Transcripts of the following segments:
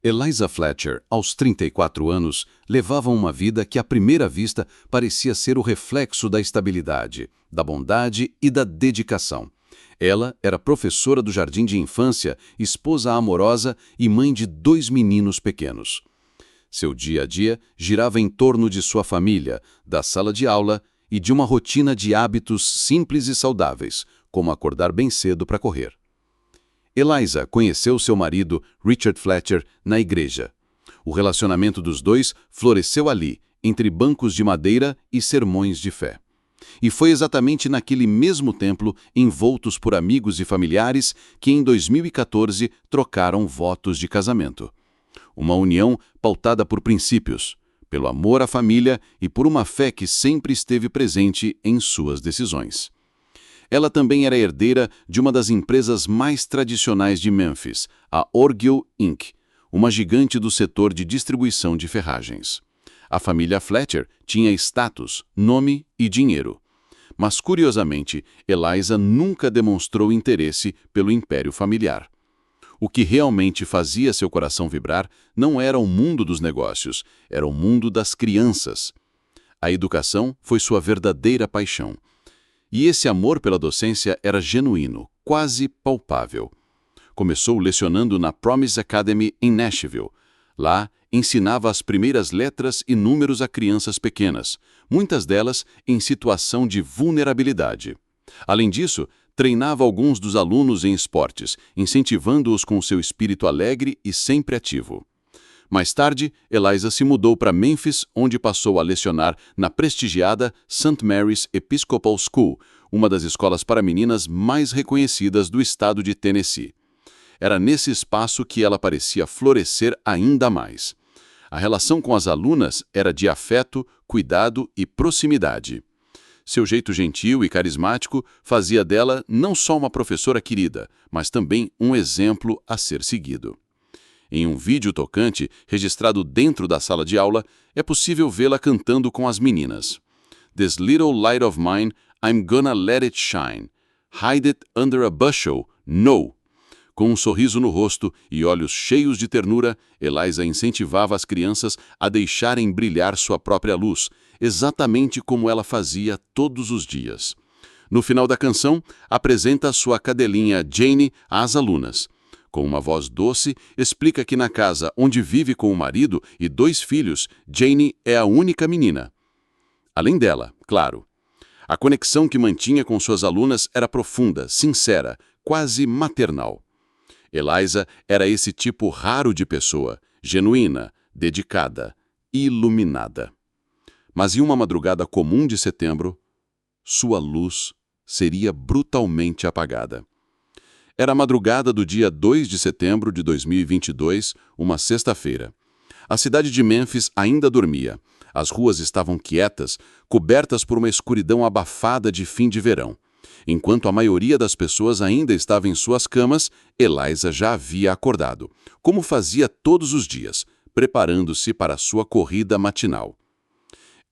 Eliza Fletcher, aos 34 anos, levava uma vida que à primeira vista parecia ser o reflexo da estabilidade, da bondade e da dedicação. Ela era professora do jardim de infância, esposa amorosa e mãe de 2 meninos pequenos. Seu dia a dia girava em torno de sua família, da sala de aula e de uma rotina de hábitos simples e saudáveis, como acordar bem cedo para correr. Eliza conheceu seu marido, Richard Fletcher, na igreja. O relacionamento dos dois floresceu ali, entre bancos de madeira e sermões de fé. E foi exatamente naquele mesmo templo, envoltos por amigos e familiares, que em 2014 trocaram votos de casamento. Uma união pautada por princípios, pelo amor à família e por uma fé que sempre esteve presente em suas decisões. Ela também era herdeira de uma das empresas mais tradicionais de Memphis, a Orgill Inc., uma gigante do setor de distribuição de ferragens. A família Fletcher tinha status, nome e dinheiro. Mas, curiosamente, Eliza nunca demonstrou interesse pelo império familiar. O que realmente fazia seu coração vibrar não era o mundo dos negócios, era o mundo das crianças. A educação foi sua verdadeira paixão. E esse amor pela docência era genuíno, quase palpável. Começou lecionando na Promise Academy em Nashville. Lá, ensinava as primeiras letras e números a crianças pequenas, muitas delas em situação de vulnerabilidade. Além disso, treinava alguns dos alunos em esportes, incentivando-os com seu espírito alegre e sempre ativo. Mais tarde, Eliza se mudou para Memphis, onde passou a lecionar na prestigiada St. Mary's Episcopal School, uma das escolas para meninas mais reconhecidas do estado de Tennessee. Era nesse espaço que ela parecia florescer ainda mais. A relação com as alunas era de afeto, cuidado e proximidade. Seu jeito gentil e carismático fazia dela não só uma professora querida, mas também um exemplo a ser seguido. Em um vídeo tocante, registrado dentro da sala de aula, é possível vê-la cantando com as meninas. This little light of mine, I'm gonna let it shine. Hide it under a bushel, no! Com um sorriso no rosto e olhos cheios de ternura, Eliza incentivava as crianças a deixarem brilhar sua própria luz, exatamente como ela fazia todos os dias. No final da canção, apresenta sua cadelinha Jane às alunas. Com uma voz doce, explica que na casa onde vive com o marido e 2 filhos, Jane é a única menina. Além dela, claro. A conexão que mantinha com suas alunas era profunda, sincera, quase maternal. Eliza era esse tipo raro de pessoa, genuína, dedicada, iluminada. Mas em uma madrugada comum de setembro, sua luz seria brutalmente apagada. Era a madrugada do dia 2 de setembro de 2022, uma sexta-feira. A cidade de Memphis ainda dormia. As ruas estavam quietas, cobertas por uma escuridão abafada de fim de verão. Enquanto a maioria das pessoas ainda estava em suas camas, Eliza já havia acordado, como fazia todos os dias, preparando-se para sua corrida matinal.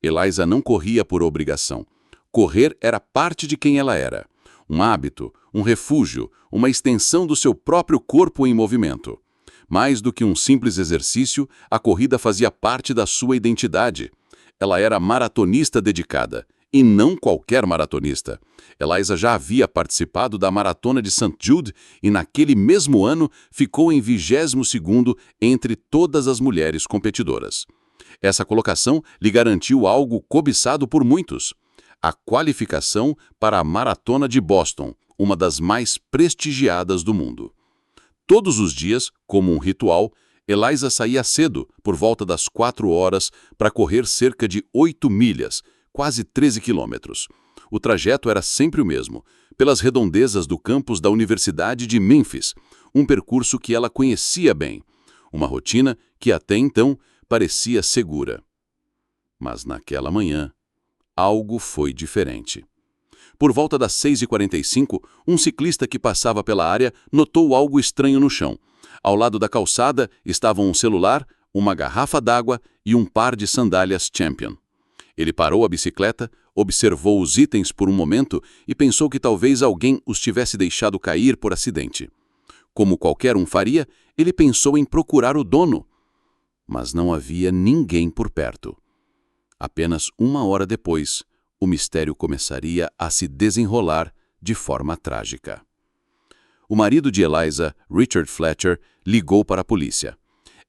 Eliza não corria por obrigação. Correr era parte de quem ela era. Um hábito, um refúgio, uma extensão do seu próprio corpo em movimento. Mais do que um simples exercício, a corrida fazia parte da sua identidade. Ela era maratonista dedicada, e não qualquer maratonista. Eliza já havia participado da Maratona de St. Jude e naquele mesmo ano ficou em 22º entre todas as mulheres competidoras. Essa colocação lhe garantiu algo cobiçado por muitos: a qualificação para a Maratona de Boston, uma das mais prestigiadas do mundo. Todos os dias, como um ritual, Eliza saía cedo, por volta das 4 horas, para correr cerca de 8 milhas, quase 13 quilômetros. O trajeto era sempre o mesmo, pelas redondezas do campus da Universidade de Memphis, um percurso que ela conhecia bem, uma rotina que até então parecia segura. Mas naquela manhã, algo foi diferente. Por volta das 6h45, um ciclista que passava pela área notou algo estranho no chão. Ao lado da calçada estavam um celular, uma garrafa d'água e um par de sandálias Champion. Ele parou a bicicleta, observou os itens por um momento e pensou que talvez alguém os tivesse deixado cair por acidente. Como qualquer um faria, Ele pensou em procurar o dono, mas não havia ninguém por perto. Apenas 1 hora depois, o mistério começaria a se desenrolar de forma trágica. O marido de Eliza, Richard Fletcher, ligou para a polícia.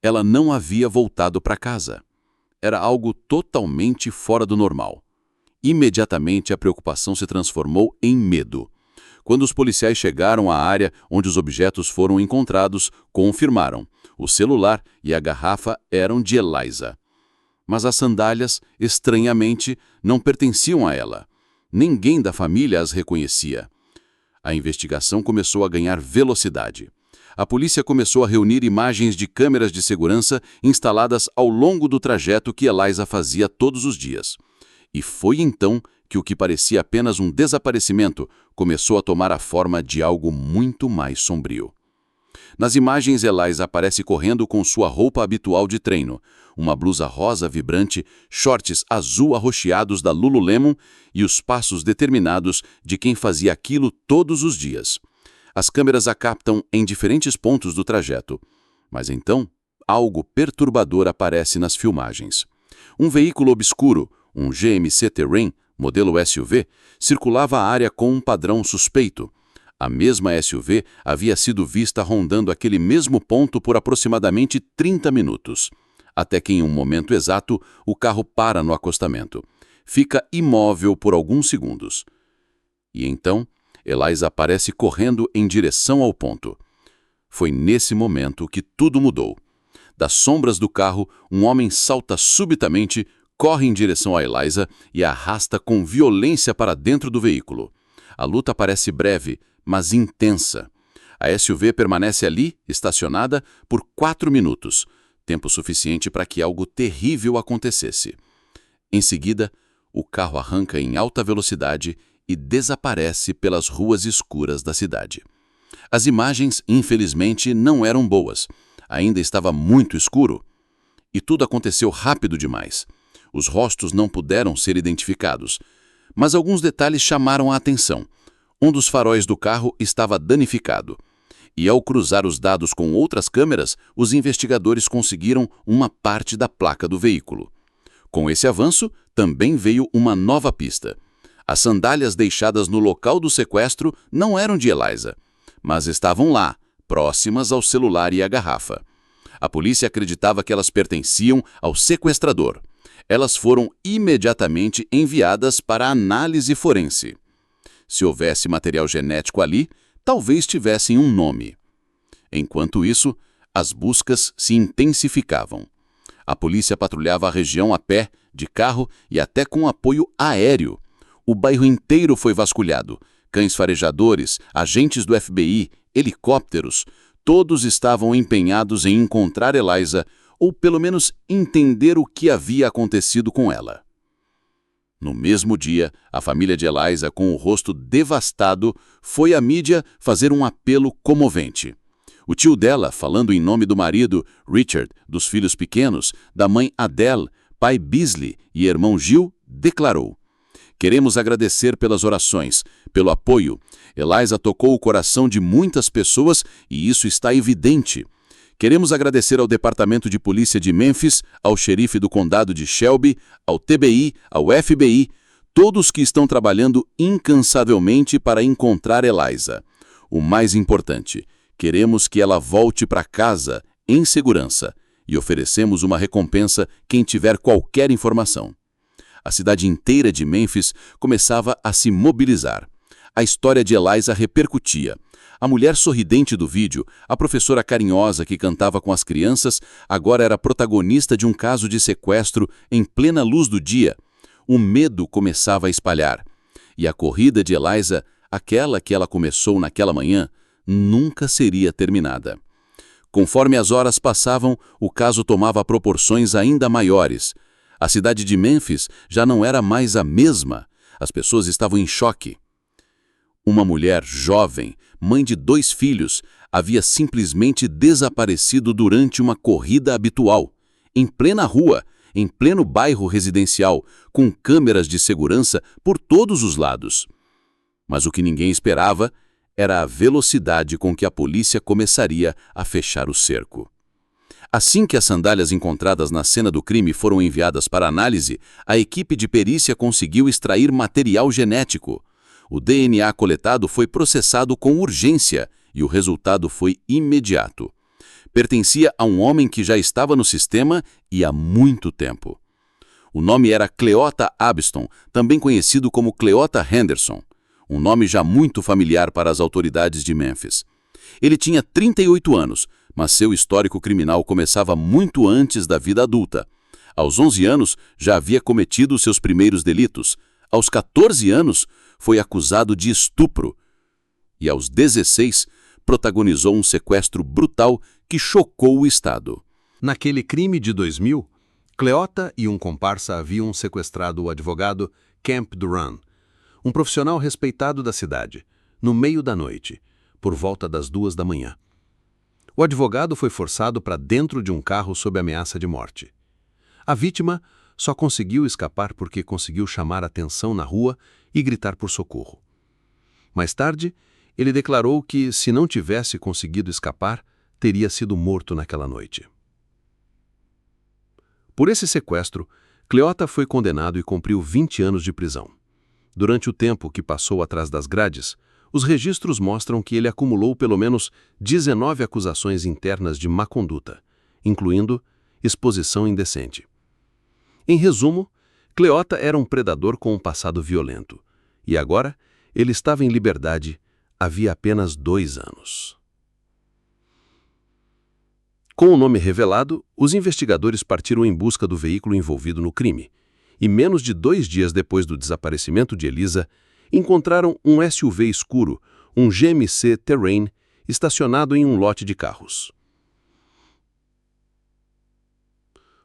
Ela não havia voltado para casa. Era algo totalmente fora do normal. Imediatamente a preocupação se transformou em medo. Quando os policiais chegaram à área onde os objetos foram encontrados, confirmaram: o celular e a garrafa eram de Eliza. Mas as sandálias, estranhamente, não pertenciam a ela. Ninguém da família as reconhecia. A investigação começou a ganhar velocidade. A polícia começou a reunir imagens de câmeras de segurança instaladas ao longo do trajeto que Eliza fazia todos os dias. E foi então que o que parecia apenas um desaparecimento começou a tomar a forma de algo muito mais sombrio. Nas imagens, Eliza aparece correndo com sua roupa habitual de treino, uma blusa rosa vibrante, shorts azul arroxeados da Lululemon e os passos determinados de quem fazia aquilo todos os dias. As câmeras a captam em diferentes pontos do trajeto. Mas então, algo perturbador aparece nas filmagens. Um veículo obscuro, um GMC Terrain, modelo SUV, circulava a área com um padrão suspeito. A mesma SUV havia sido vista rondando aquele mesmo ponto por aproximadamente 30 minutos. Até que em um momento exato, o carro para no acostamento. Fica imóvel por alguns segundos. E então, Eliza aparece correndo em direção ao ponto. Foi nesse momento que tudo mudou. Das sombras do carro, um homem salta subitamente, corre em direção a Eliza e a arrasta com violência para dentro do veículo. A luta parece breve, mas intensa. A SUV permanece ali, estacionada, por 4 minutos, tempo suficiente para que algo terrível acontecesse. Em seguida, o carro arranca em alta velocidade e desaparece pelas ruas escuras da cidade. As imagens, infelizmente, não eram boas. Ainda estava muito escuro. E tudo aconteceu rápido demais. Os rostos não puderam ser identificados. Mas alguns detalhes chamaram a atenção. Um dos faróis do carro estava danificado. E ao cruzar os dados com outras câmeras, os investigadores conseguiram uma parte da placa do veículo. Com esse avanço, também veio uma nova pista. As sandálias deixadas no local do sequestro não eram de Eliza, mas estavam lá, próximas ao celular e à garrafa. A polícia acreditava que elas pertenciam ao sequestrador. Elas foram imediatamente enviadas para análise forense. Se houvesse material genético ali, talvez tivessem um nome. Enquanto isso, as buscas se intensificavam. A polícia patrulhava a região a pé, de carro e até com apoio aéreo. O bairro inteiro foi vasculhado. Cães farejadores, agentes do FBI, helicópteros, todos estavam empenhados em encontrar Eliza ou pelo menos entender o que havia acontecido com ela. No mesmo dia, a família de Eliza, com o rosto devastado, foi à mídia fazer um apelo comovente. O tio dela, falando em nome do marido, Richard, dos filhos pequenos, da mãe Adele, pai Beasley e irmão Gil, declarou: "Queremos agradecer pelas orações, pelo apoio. Eliza tocou o coração de muitas pessoas e isso está evidente. Queremos agradecer ao Departamento de Polícia de Memphis, ao xerife do condado de Shelby, ao TBI, ao FBI, todos que estão trabalhando incansavelmente para encontrar Eliza. O mais importante, queremos que ela volte para casa em segurança e oferecemos uma recompensa quem tiver qualquer informação." A cidade inteira de Memphis começava a se mobilizar. A história de Eliza repercutia. A mulher sorridente do vídeo, a professora carinhosa que cantava com as crianças, agora era protagonista de um caso de sequestro em plena luz do dia. O medo começava a espalhar. E a corrida de Eliza, aquela que ela começou naquela manhã, nunca seria terminada. Conforme as horas passavam, o caso tomava proporções ainda maiores. A cidade de Memphis já não era mais a mesma. As pessoas estavam em choque. Uma mulher jovem, mãe de 2 filhos, havia simplesmente desaparecido durante uma corrida habitual, em plena rua, em pleno bairro residencial, com câmeras de segurança por todos os lados. Mas o que ninguém esperava era a velocidade com que a polícia começaria a fechar o cerco. Assim que as sandálias encontradas na cena do crime foram enviadas para análise, a equipe de perícia conseguiu extrair material genético. O DNA coletado foi processado com urgência e o resultado foi imediato. Pertencia a um homem que já estava no sistema e há muito tempo. O nome era Cleota Abston, também conhecido como Cleota Henderson, um nome já muito familiar para as autoridades de Memphis. Ele tinha 38 anos, mas seu histórico criminal começava muito antes da vida adulta. Aos 11 anos, já havia cometido seus primeiros delitos. Aos 14 anos, foi acusado de estupro. E aos 16, protagonizou um sequestro brutal que chocou o Estado. Naquele crime de 2000, Cleota e um comparsa haviam sequestrado o advogado Camp Duran, um profissional respeitado da cidade, no meio da noite, por volta das 2 da manhã. O advogado foi forçado para dentro de um carro sob ameaça de morte. A vítima só conseguiu escapar porque conseguiu chamar atenção na rua e gritar por socorro. Mais tarde, ele declarou que, se não tivesse conseguido escapar, teria sido morto naquela noite. Por esse sequestro, Cleota foi condenado e cumpriu 20 anos de prisão. Durante o tempo que passou atrás das grades, os registros mostram que ele acumulou pelo menos 19 acusações internas de má conduta, incluindo exposição indecente. Em resumo, Cleota era um predador com um passado violento, e agora ele estava em liberdade havia apenas 2 anos. Com o nome revelado, os investigadores partiram em busca do veículo envolvido no crime, e menos de 2 dias depois do desaparecimento de Elisa, encontraram um SUV escuro, um GMC Terrain, estacionado em um lote de carros.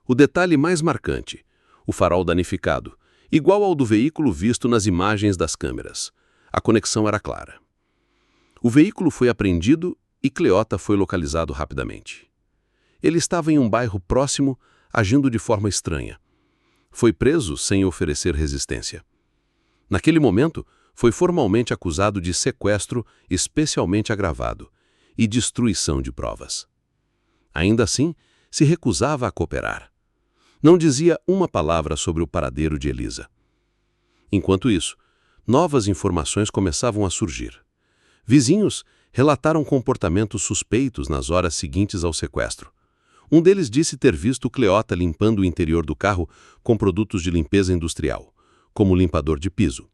O detalhe mais marcante, o farol danificado, igual ao do veículo visto nas imagens das câmeras. A conexão era clara. O veículo foi apreendido e Cleota foi localizado rapidamente. Ele estava em um bairro próximo, agindo de forma estranha. Foi preso sem oferecer resistência. Naquele momento, foi formalmente acusado de sequestro especialmente agravado e destruição de provas. Ainda assim, se recusava a cooperar. Não dizia uma palavra sobre o paradeiro de Elisa. Enquanto isso, novas informações começavam a surgir. Vizinhos relataram comportamentos suspeitos nas horas seguintes ao sequestro. Um deles disse ter visto Cleota limpando o interior do carro com produtos de limpeza industrial, como limpador de piso.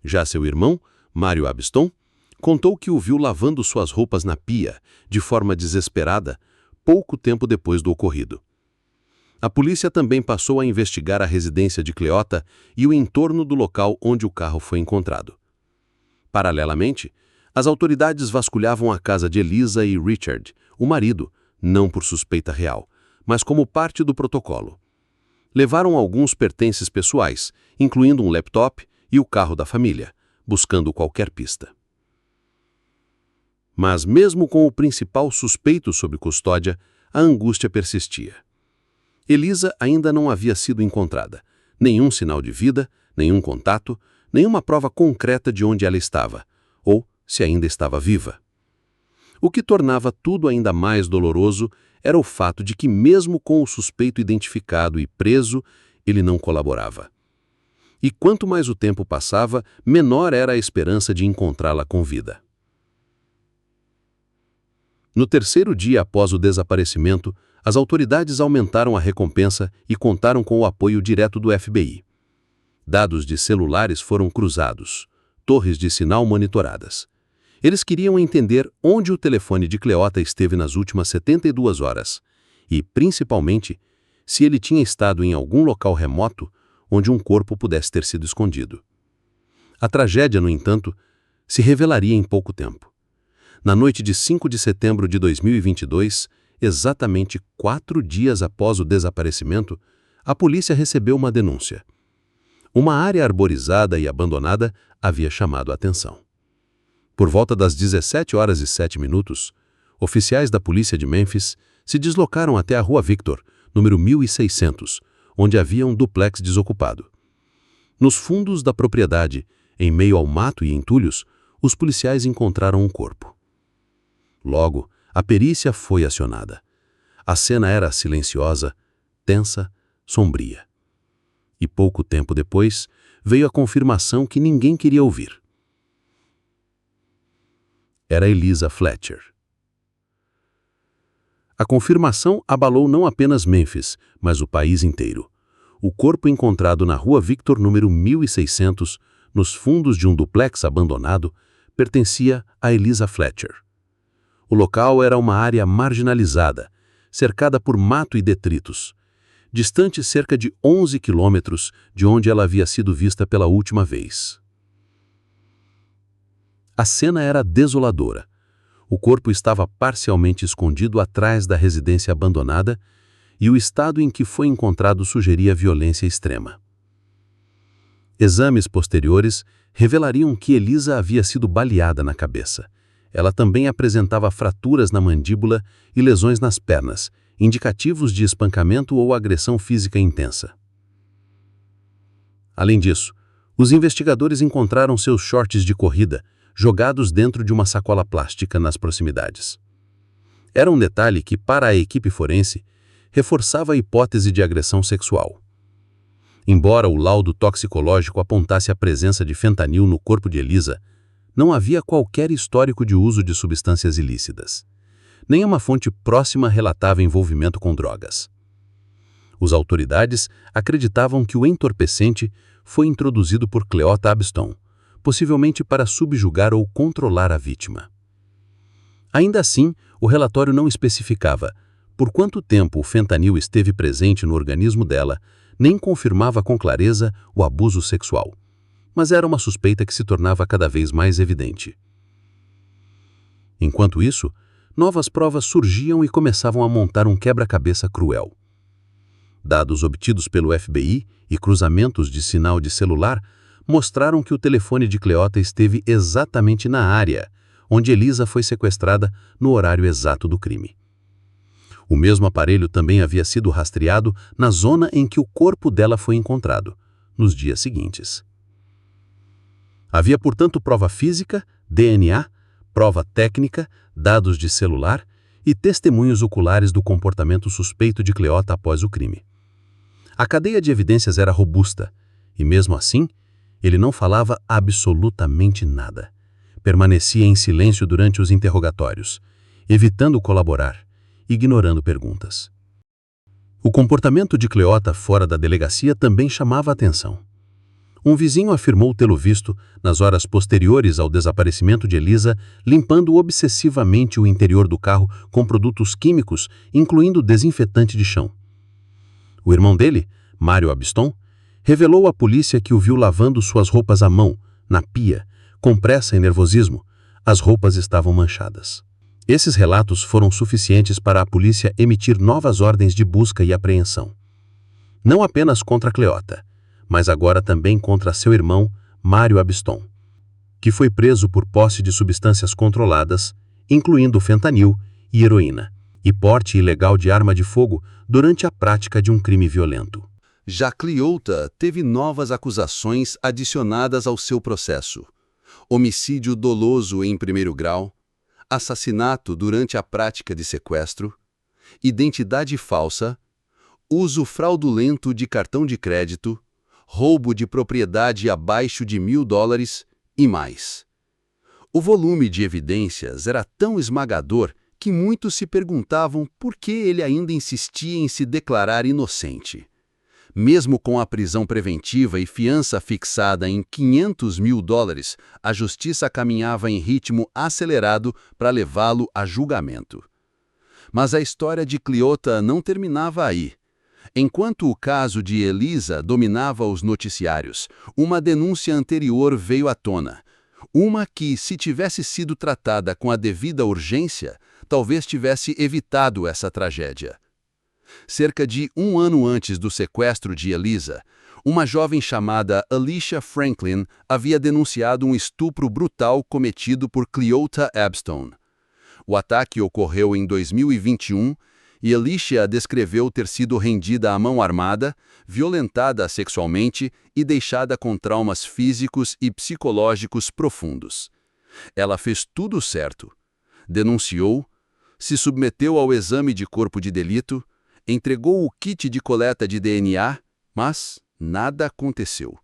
Já seu irmão, Mário Abston, contou que o viu lavando suas roupas na pia, de forma desesperada, pouco tempo depois do ocorrido. A polícia também passou a investigar a residência de Cleota e o entorno do local onde o carro foi encontrado. Paralelamente, as autoridades vasculhavam a casa de Elisa e Richard, o marido, não por suspeita real, mas como parte do protocolo. Levaram alguns pertences pessoais, incluindo um laptop e o carro da família, buscando qualquer pista. Mas mesmo com o principal suspeito sob custódia, a angústia persistia. Elisa ainda não havia sido encontrada. Nenhum sinal de vida, nenhum contato, nenhuma prova concreta de onde ela estava, ou se ainda estava viva. O que tornava tudo ainda mais doloroso era o fato de que, mesmo com o suspeito identificado e preso, ele não colaborava. E quanto mais o tempo passava, menor era a esperança de encontrá-la com vida. No terceiro dia após o desaparecimento, as autoridades aumentaram a recompensa e contaram com o apoio direto do FBI. Dados de celulares foram cruzados, torres de sinal monitoradas. Eles queriam entender onde o telefone de Cleota esteve nas últimas 72 horas e, principalmente, se ele tinha estado em algum local remoto onde um corpo pudesse ter sido escondido. A tragédia, no entanto, se revelaria em pouco tempo. Na noite de 5 de setembro de 2022, exatamente 4 dias após o desaparecimento, a polícia recebeu uma denúncia. Uma área arborizada e abandonada havia chamado a atenção. Por volta das 17h07, oficiais da polícia de Memphis se deslocaram até a Rua Victor, número 1600, onde havia um duplex desocupado. Nos fundos da propriedade, em meio ao mato e entulhos, os policiais encontraram um corpo. Logo, a perícia foi acionada. A cena era silenciosa, tensa, sombria. E pouco tempo depois, veio a confirmação que ninguém queria ouvir. Era Eliza Fletcher. A confirmação abalou não apenas Memphis, mas o país inteiro. O corpo encontrado na Rua Victor número 1600, nos fundos de um duplex abandonado, pertencia a Eliza Fletcher. O local era uma área marginalizada, cercada por mato e detritos, distante cerca de 11 quilômetros de onde ela havia sido vista pela última vez. A cena era desoladora. O corpo estava parcialmente escondido atrás da residência abandonada e o estado em que foi encontrado sugeria violência extrema. Exames posteriores revelariam que Eliza havia sido baleada na cabeça. Ela também apresentava fraturas na mandíbula e lesões nas pernas, indicativos de espancamento ou agressão física intensa. Além disso, os investigadores encontraram seus shorts de corrida jogados dentro de uma sacola plástica nas proximidades. Era um detalhe que, para a equipe forense, reforçava a hipótese de agressão sexual. Embora o laudo toxicológico apontasse a presença de fentanil no corpo de Eliza, não havia qualquer histórico de uso de substâncias ilícitas. Nenhuma fonte próxima relatava envolvimento com drogas. As autoridades acreditavam que o entorpecente foi introduzido por Cleota Abston, possivelmente para subjugar ou controlar a vítima. Ainda assim, o relatório não especificava por quanto tempo o fentanil esteve presente no organismo dela, nem confirmava com clareza o abuso sexual. Mas era uma suspeita que se tornava cada vez mais evidente. Enquanto isso, novas provas surgiam e começavam a montar um quebra-cabeça cruel. Dados obtidos pelo FBI e cruzamentos de sinal de celular mostraram que o telefone de Cleota esteve exatamente na área onde Eliza foi sequestrada no horário exato do crime. O mesmo aparelho também havia sido rastreado na zona em que o corpo dela foi encontrado, nos dias seguintes. Havia, portanto, prova física, DNA, prova técnica, dados de celular e testemunhos oculares do comportamento suspeito de Cleota após o crime. A cadeia de evidências era robusta e, mesmo assim, ele não falava absolutamente nada. Permanecia em silêncio durante os interrogatórios, evitando colaborar, ignorando perguntas. O comportamento de Cleota fora da delegacia também chamava a atenção. Um vizinho afirmou tê-lo visto, nas horas posteriores ao desaparecimento de Eliza, limpando obsessivamente o interior do carro com produtos químicos, incluindo desinfetante de chão. O irmão dele, Mário Abston, revelou à polícia que o viu lavando suas roupas à mão, na pia, com pressa e nervosismo. As roupas estavam manchadas. Esses relatos foram suficientes para a polícia emitir novas ordens de busca e apreensão. Não apenas contra Cleota, mas agora também contra seu irmão, Mário Abston, que foi preso por posse de substâncias controladas, incluindo fentanil e heroína, e porte ilegal de arma de fogo durante a prática de um crime violento. Já Cleota teve novas acusações adicionadas ao seu processo: homicídio doloso em primeiro grau, assassinato durante a prática de sequestro, identidade falsa, uso fraudulento de cartão de crédito, roubo de propriedade abaixo de $1.000 e mais. O volume de evidências era tão esmagador que muitos se perguntavam por que ele ainda insistia em se declarar inocente. Mesmo com a prisão preventiva e fiança fixada em $500.000, a justiça caminhava em ritmo acelerado para levá-lo a julgamento. Mas a história de Cleota não terminava aí. Enquanto o caso de Eliza dominava os noticiários, uma denúncia anterior veio à tona. Uma que, se tivesse sido tratada com a devida urgência, talvez tivesse evitado essa tragédia. Cerca de um ano antes do sequestro de Eliza, uma jovem chamada Alicia Franklin havia denunciado um estupro brutal cometido por Cleota Abston. O ataque ocorreu em 2021 e Alicia descreveu ter sido rendida à mão armada, violentada sexualmente e deixada com traumas físicos e psicológicos profundos. Ela fez tudo certo. Denunciou, se submeteu ao exame de corpo de delito, entregou o kit de coleta de DNA, mas nada aconteceu.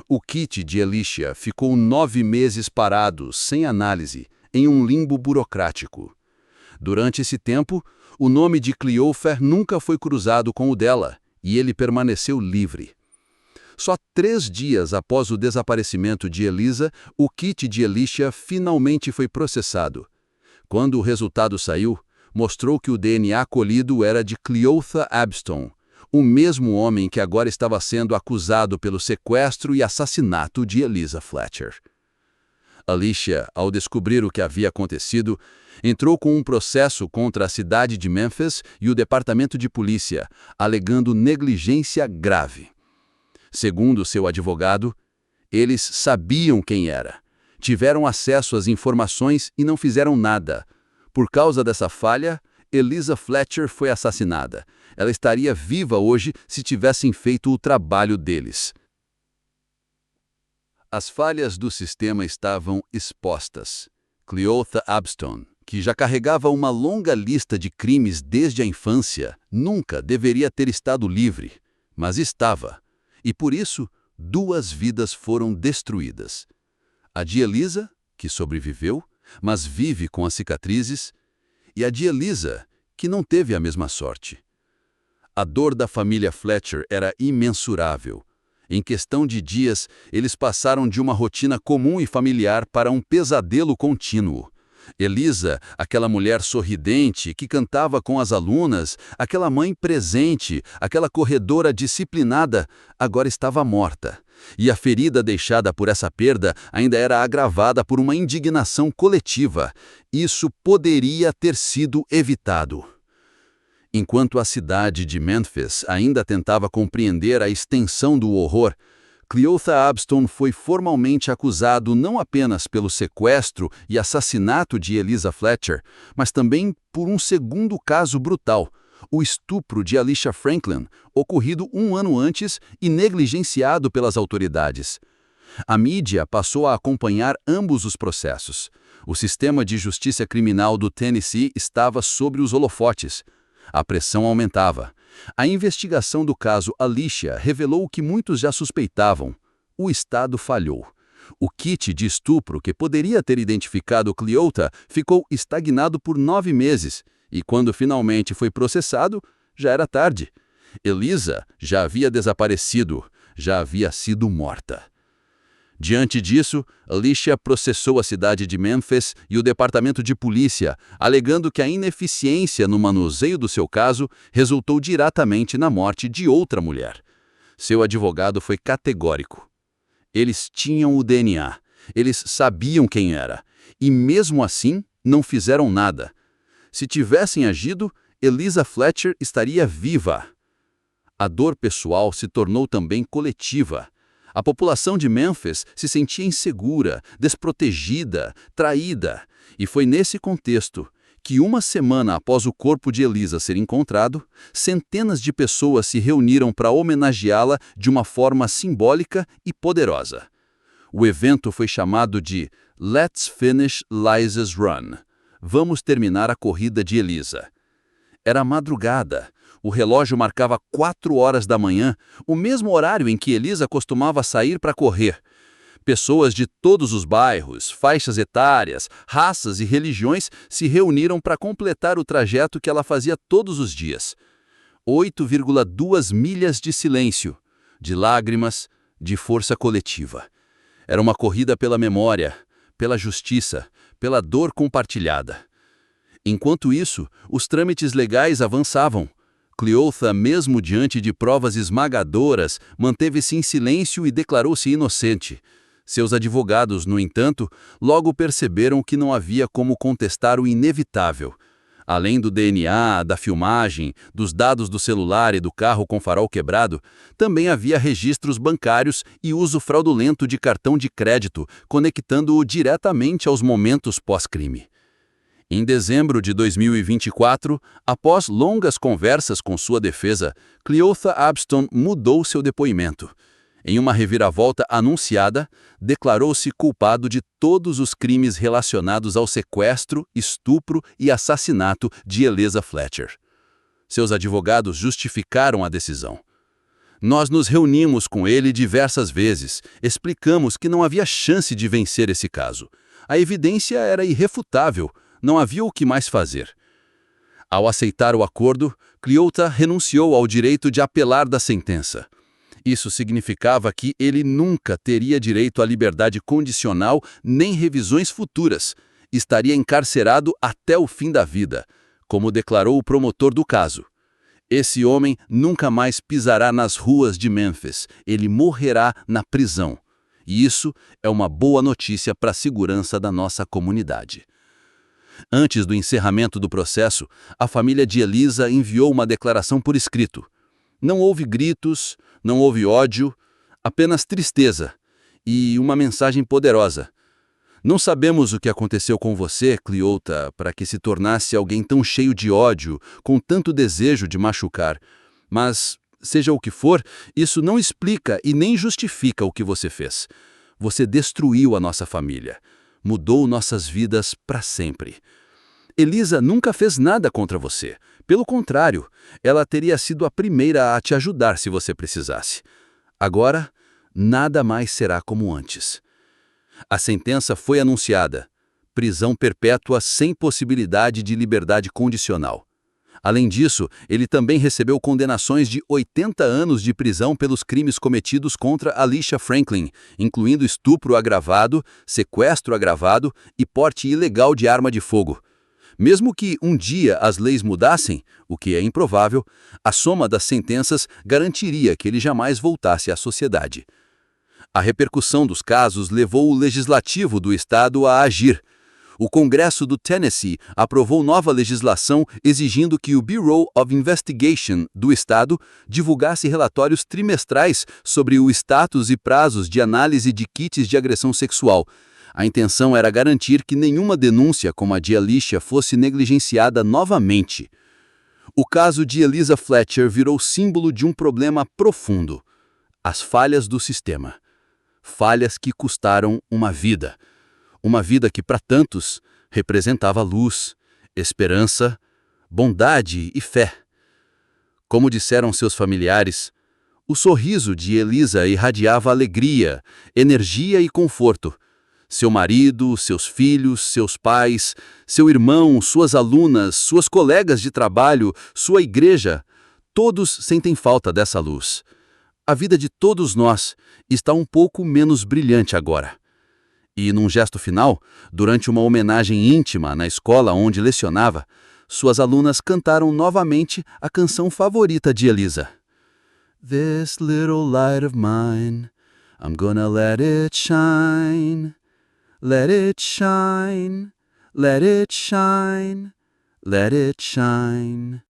O kit de Alicia ficou 9 meses parado, sem análise, em um limbo burocrático. Durante esse tempo, o nome de Cleofer nunca foi cruzado com o dela, e ele permaneceu livre. Só 3 dias após o desaparecimento de Elisa, o kit de Alicia finalmente foi processado. Quando o resultado saiu, mostrou que o DNA colhido era de Cleotha Abston, o mesmo homem que agora estava sendo acusado pelo sequestro e assassinato de Elisa Fletcher. Alicia, ao descobrir o que havia acontecido, entrou com um processo contra a cidade de Memphis e o departamento de polícia, alegando negligência grave. Segundo seu advogado, eles sabiam quem era, tiveram acesso às informações e não fizeram nada. Por causa dessa falha, Elisa Fletcher foi assassinada. Ela estaria viva hoje se tivessem feito o trabalho deles. As falhas do sistema estavam expostas. Cleotha Abston, que já carregava uma longa lista de crimes desde a infância, nunca deveria ter estado livre, mas estava. E por isso, 2 vidas foram destruídas. A de Elisa, que sobreviveu, mas vive com as cicatrizes, e a de Elisa, que não teve a mesma sorte. A dor da família Fletcher era imensurável. Em questão de dias, eles passaram de uma rotina comum e familiar para um pesadelo contínuo. Elisa, aquela mulher sorridente que cantava com as alunas, aquela mãe presente, aquela corredora disciplinada, agora estava morta. E a ferida deixada por essa perda ainda era agravada por uma indignação coletiva. Isso poderia ter sido evitado. Enquanto a cidade de Memphis ainda tentava compreender a extensão do horror, Cleotha Abston foi formalmente acusado não apenas pelo sequestro e assassinato de Elisa Fletcher, mas também por um segundo caso brutal, o estupro de Alicia Franklin, ocorrido 1 ano antes e negligenciado pelas autoridades. A mídia passou a acompanhar ambos os processos. O sistema de justiça criminal do Tennessee estava sobre os holofotes. A pressão aumentava. A investigação do caso Alicia revelou o que muitos já suspeitavam. O Estado falhou. O kit de estupro que poderia ter identificado Cleotha ficou estagnado por 9 meses, e quando finalmente foi processado, já era tarde. Elisa já havia desaparecido, já havia sido morta. Diante disso, Alicia processou a cidade de Memphis e o departamento de polícia, alegando que a ineficiência no manuseio do seu caso resultou diretamente na morte de outra mulher. Seu advogado foi categórico. Eles tinham o DNA, eles sabiam quem era, e mesmo assim não fizeram nada. Se tivessem agido, Elisa Fletcher estaria viva. A dor pessoal se tornou também coletiva. A população de Memphis se sentia insegura, desprotegida, traída, e foi nesse contexto que 1 semana após o corpo de Elisa ser encontrado, centenas de pessoas se reuniram para homenageá-la de uma forma simbólica e poderosa. O evento foi chamado de Let's Finish Lisa's Run. Vamos terminar a corrida de Elisa. Era madrugada. O relógio marcava 4 horas da manhã, o mesmo horário em que Elisa costumava sair para correr. Pessoas de todos os bairros, faixas etárias, raças e religiões se reuniram para completar o trajeto que ela fazia todos os dias. 8,2 milhas de silêncio, de lágrimas, de força coletiva. Era uma corrida pela memória, pela justiça, pela dor compartilhada. Enquanto isso, os trâmites legais avançavam. Cleotha, mesmo diante de provas esmagadoras, manteve-se em silêncio e declarou-se inocente. Seus advogados, no entanto, logo perceberam que não havia como contestar o inevitável. Além do DNA, da filmagem, dos dados do celular e do carro com farol quebrado, também havia registros bancários e uso fraudulento de cartão de crédito, conectando-o diretamente aos momentos pós-crime. Em dezembro de 2024, após longas conversas com sua defesa, Cleotha Abston mudou seu depoimento. Em uma reviravolta anunciada, declarou-se culpado de todos os crimes relacionados ao sequestro, estupro e assassinato de Eliza Fletcher. Seus advogados justificaram a decisão. Nós nos reunimos com ele diversas vezes, explicamos que não havia chance de vencer esse caso. A evidência era irrefutável, não havia o que mais fazer. Ao aceitar o acordo, Cleota renunciou ao direito de apelar da sentença. Isso significava que ele nunca teria direito à liberdade condicional nem revisões futuras. Estaria encarcerado até o fim da vida, como declarou o promotor do caso. Esse homem nunca mais pisará nas ruas de Memphis, ele morrerá na prisão. E isso é uma boa notícia para a segurança da nossa comunidade. Antes do encerramento do processo, a família de Eliza enviou uma declaração por escrito. Não houve gritos, não houve ódio, apenas tristeza e uma mensagem poderosa. Não sabemos o que aconteceu com você, Cleota, para que se tornasse alguém tão cheio de ódio, com tanto desejo de machucar. Mas, seja o que for, isso não explica e nem justifica o que você fez. Você destruiu a nossa família, mudou nossas vidas para sempre. Eliza nunca fez nada contra você. Pelo contrário, ela teria sido a primeira a te ajudar se você precisasse. Agora, nada mais será como antes. A sentença foi anunciada: prisão perpétua sem possibilidade de liberdade condicional. Além disso, ele também recebeu condenações de 80 anos de prisão pelos crimes cometidos contra Alicia Franklin, incluindo estupro agravado, sequestro agravado e porte ilegal de arma de fogo. Mesmo que um dia as leis mudassem, o que é improvável, a soma das sentenças garantiria que ele jamais voltasse à sociedade. A repercussão dos casos levou o legislativo do estado a agir. O Congresso do Tennessee aprovou nova legislação exigindo que o Bureau of Investigation do estado divulgasse relatórios trimestrais sobre o status e prazos de análise de kits de agressão sexual. A intenção era garantir que nenhuma denúncia como a de Alicia fosse negligenciada novamente. O caso de Eliza Fletcher virou símbolo de um problema profundo: as falhas do sistema. Falhas que custaram uma vida. Uma vida que, para tantos, representava luz, esperança, bondade e fé. Como disseram seus familiares, o sorriso de Eliza irradiava alegria, energia e conforto. Seu marido, seus filhos, seus pais, seu irmão, suas alunas, suas colegas de trabalho, sua igreja, todos sentem falta dessa luz. A vida de todos nós está um pouco menos brilhante agora. E, num gesto final, durante uma homenagem íntima na escola onde lecionava, suas alunas cantaram novamente a canção favorita de Eliza. This little light of mine, I'm gonna let it shine. Let it shine, let it shine, let it shine.